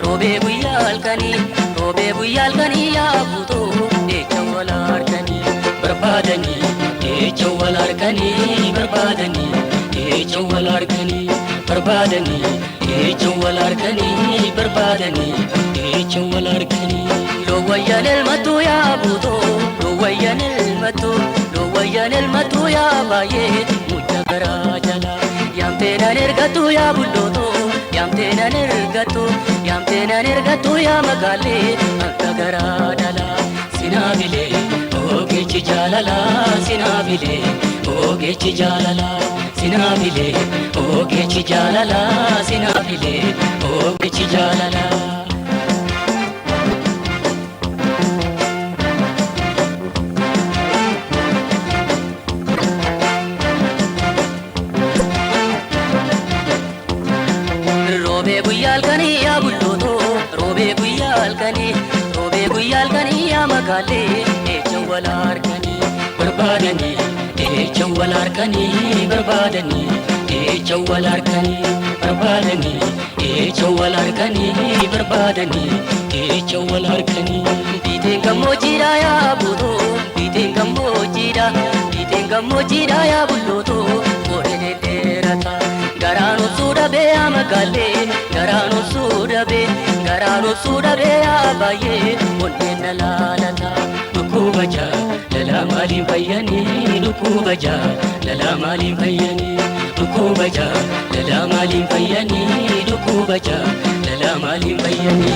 robe guyalkani ya buto echa walarkani barbadani echa walarkani barbadani echa walarkani barbadani echa walarkani barbadani echa walarkani lo wayanel matu ya buto lo wayanel matu ya baye mujagara jala yamtena nergatu ya bulloto yamtena nergatu ya magale akagara dala sinabile ogechi jalala sinabile ogechi jalala sinabile ogechi jalala sinabile ogechi jalala robe guyalkani ya bulloto robe guyalkani ya magale echa walarkani barbadani echa walarkani barbadani echa walarkani barbadani echa walarkani barbadani echa walarkani biten gamojira ya buto biten gamojira ya bulloto orene terata garano sudabe amagale garano sudabe abaye onnena lalata dukubaja lala malin bayani dukubaja lala malin bayani dukubaja lala malin bayani dukubaja lala malin bayani